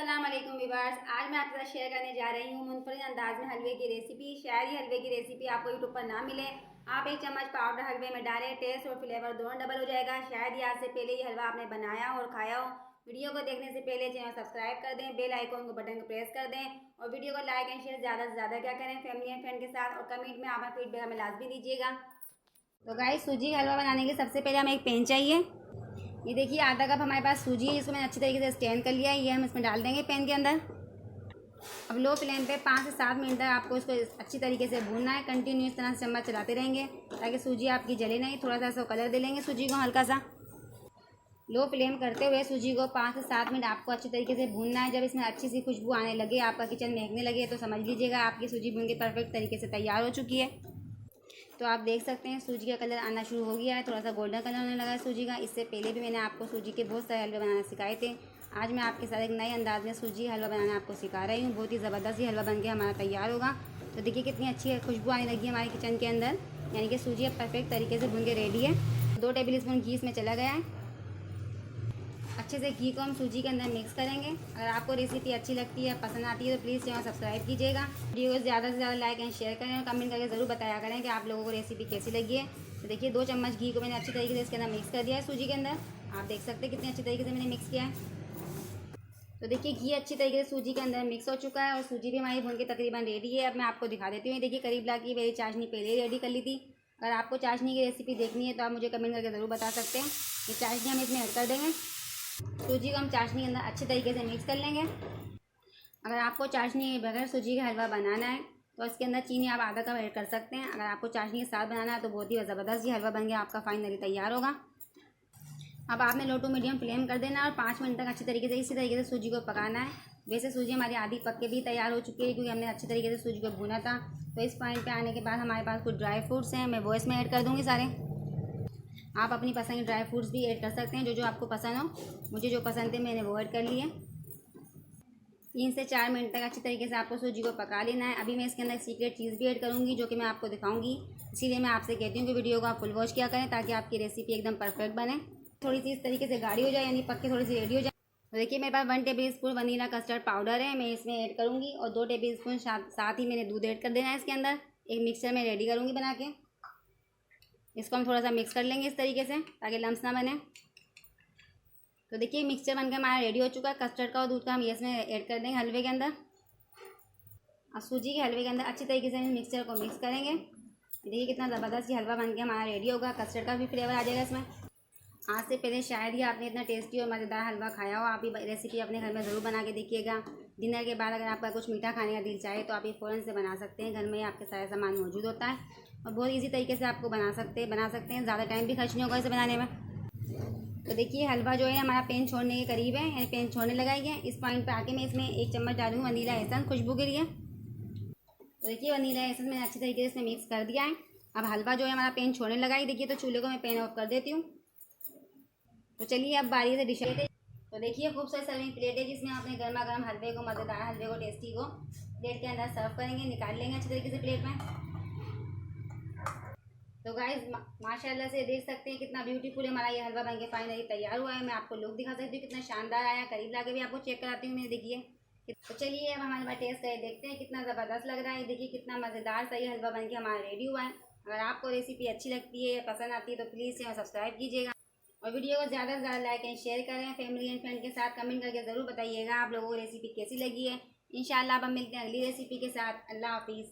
अस्सलाम वालेकुम व्यूअर्स। आज मैं आपके साथ शेयर करने जा रही हूँ मुनफरिद अंदाज में हलवे की रेसिपी। शायद ही हलवे की रेसिपी आपको यूट्यूब पर ना मिले। आप एक चम्मच पाउडर हलवे में डालें, टेस्ट और फ्लेवर दोनों डबल हो जाएगा। शायद ही आज से पहले ये हलवा आपने बनाया और खाया हो। वीडियो को देखने से पहले चैनल सब्सक्राइब कर दें, बेल आइकन को बटन को प्रेस कर दें और वीडियो को लाइक एंड शेयर ज़्यादा से ज़्यादा क्या करें फैमिली एंड फ्रेंड के साथ, और कमेंट में अपना फीडबैक हमें लाजमी दीजिएगा। तो गाइस, सूजी का हलवा बनाने के सबसे पहले हमें एक पैन चाहिए। ये देखिए आधा कप हमारे पास सूजी है, इसको मैंने अच्छी तरीके से स्टैंड कर लिया है। ये हम इसमें डाल देंगे पैन के अंदर। अब लो फ्लेम पे 5 से 7 मिनट तक आपको इसको अच्छी तरीके से भूनना है। कंटिन्यू इस तरह से चम्मच चलाते रहेंगे ताकि सूजी आपकी जले नहीं। थोड़ा सा इसको कलर दे लेंगे सूजी को हल्का सा। लो फ्लेम करते हुए सूजी को 5 से 7 मिनट आपको अच्छी तरीके से भूनना है। जब इसमें अच्छी सी खुशबू आने लगे, आपका किचन महकने लगे, तो समझ लीजिएगा आपकी सूजी भून के परफेक्ट तरीके से तैयार हो चुकी है। तो आप देख सकते हैं सूजी का कलर आना शुरू हो गया है, थोड़ा सा गोल्डन कलर होने लगा है सूजी का। इससे पहले भी मैंने आपको सूजी के बहुत सारे हलवे बनाना सिखाए थे। आज मैं आपके साथ एक नए अंदाज में सूजी हलवा बनाना आपको सिखा रही हूँ। बहुत ही ज़बरदस्त ही हलवा बन के हमारा तैयार होगा। तो देखिए कितनी अच्छी खुशबू आने लगी है हमारे किचन के अंदर, यानी कि सूजी अब परफेक्ट तरीके से भून के रेडी है। 2 टेबल स्पून घी इसमें चला गया है। अच्छे से घी को हम सूजी के अंदर मिक्स करेंगे। अगर आपको रेसिपी अच्छी लगती है, पसंद आती है, तो प्लीज़ चैनल सब्सक्राइब कीजिएगा। वीडियो को ज़्यादा से ज़्यादा लाइक एंड शेयर करें और कमेंट करके ज़रूर बताया करें कि आप लोगों को रेसिपी कैसी लगी है। तो देखिए 2 चम्मच घी को मैंने अच्छी तरीके से इसके अंदर मिक्स कर दिया है सूजी के अंदर। आप देख सकते हैं कितनी अच्छी तरीके से मैंने मिक्स किया है। तो देखिए घी अच्छी तरीके से सूजी के अंदर मिक्स हो चुका है और सूजी भी हमारी भून के तकरीबन रेडी है। अब मैं आपको दिखा देती हूँ। देखिए करीब ला की मेरी चाशनी पहले ही रेडी कर ली थी। अगर आपको चाशनी की रेसिपी देखनी है तो आप मुझे कमेंट करके ज़रूर बता सकते हैं। ये चाशनी हम इसमें ऐड कर देंगे। सूजी को हम चाशनी के अंदर अच्छे तरीके से मिक्स कर लेंगे। अगर आपको चाशनी बगैर सूजी का हलवा बनाना है तो इसके अंदर चीनी आप आधा कप ऐड कर सकते हैं। अगर आपको चाशनी के साथ बनाना है तो बहुत ही ज़बरदस्त ये हलवा बन के आपका फाइनली तैयार होगा। अब आपने लो टू मीडियम फ्लेम कर देना और 5 मिनट तक अच्छी तरीके से इसी तरीके से सूजी को पकाना है। वैसे सूजी हमारी आधी पक के भी तैयार हो चुकी है क्योंकि हमने अच्छी तरीके से सूजी को भुना था। तो इस पॉइंट पे आने के बाद हमारे पास कुछ ड्राई फ्रूट्स हैं, मैं वो इसमें ऐड कर दूँगी सारे। आप अपनी पसंद के ड्राई फ्रूट्स भी ऐड कर सकते हैं, जो जो आपको पसंद हो। मुझे जो पसंद थे मैंने वो ऐड कर लिए। 3 से 4 मिनट तक अच्छी तरीके से आपको सूजी को पका लेना है। अभी मैं इसके अंदर सीक्रेट चीज़ भी ऐड करूँगी जो कि मैं आपको दिखाऊंगी। इसीलिए मैं आपसे कहती हूँ कि वीडियो को आप फुल वॉच किया करें ताकि आपकी रेसिपी एकदम परफेक्ट बने। थोड़ी सी इस तरीके से गाढ़ी हो जाए, यानी पक के थोड़ी सी रेडी हो जाए। तो देखिए मेरे पास 1 table spoon vanilla custard powder है, मैं इसमें ऐड करूँगी। और 2 टेबल स्पून साथ ही मैंने दूध ऐड कर देना है इसके अंदर। एक मिक्सचर में रेडी करूँगी बना के। इसको हम थोड़ा सा मिक्स कर लेंगे इस तरीके से ताकि लम्स ना बने। तो देखिए मिक्सचर बनकर हमारा रेडी हो चुका है। कस्टर्ड का और दूध का हम इसमें ऐड कर देंगे हलवे के अंदर। और सूजी के हलवे के अंदर अच्छी तरीके से हम मिक्सचर को मिक्स करेंगे। देखिए कितना ज़बरदस्त ये हलवा बनके हमारा रेडी होगा। कस्टर्ड का भी फ्लेवर आ जाएगा इसमें। आज से पहले शायद ही आपने इतना टेस्टी और मज़ेदार हलवा खाया हो। आप ये रेसिपी अपने घर में ज़रूर बना के देखिएगा। डिनर के बाद अगर आपका कुछ मीठा खाने का दिल चाहे तो आप ये फ़ौरन से बना सकते हैं। घर में आपके सारे सामान मौजूद होता है और बहुत ईजी तरीके से आपको बना सकते हैं। ज़्यादा टाइम भी खर्च नहीं होगा इसे बनाने में। तो देखिए हलवा जो है हमारा पैन छोड़ने के करीब है, यानी पैन छोड़ने लगा ही है। इस पॉइंट पे आके मैं इसमें 1 चम्मच डालूंगी वनीला एसेंस खुशबू के लिए। तो देखिए वनीला एसेंस मैंने अच्छी तरीके से इसमें मिक्स कर दिया है। अब हलवा जो है हमारा पैन छोड़ने लगा ही। देखिए तो चूल्हे को मैं पैन ऑफ कर देती हूँ। तो चलिए अब बारी से डिश। तो देखिए खूबसूरत सर्विंग प्लेट है जिसमें अपने गर्मा गर्म हलवे को, मज़ेदार हलवे को, टेस्टी को प्लेट के अंदर सर्व करेंगे। निकाल लेंगे अच्छी तरीके से प्लेट में। तो गाइस माशाल्लाह से देख सकते हैं कितना ब्यूटीफुल हमारा ये हलवा बनके फाइनली तैयार हुआ है। मैं आपको लुक दिखा सकती हूँ कितना शानदार आया। करीब लाके भी आपको चेक कराती हूँ मैं। देखिए तो चलिए अब हमारे पास टेस्ट करके देखते हैं कितना ज़बरदस्त लग रहा है। देखिए कितना मज़ेदार सा ये हलवा बनके हमारा रेडी हुआ है। अगर आपको रेसिपी अच्छी लगती है, पसंद आती है, तो प्लीज़ चैनल सब्सक्राइब कीजिएगा और वीडियो को ज़्यादा से ज़्यादा लाइक एंड शेयर करें। फैमिली एंड फ्रेंड के साथ कमेंट करके ज़रूर बताइएगा आप लोगों को रेसिपी कैसी लगी है। इंशाल्लाह अब हम मिलते हैं अगली रेसिपी के साथ। अल्लाह हाफिज़।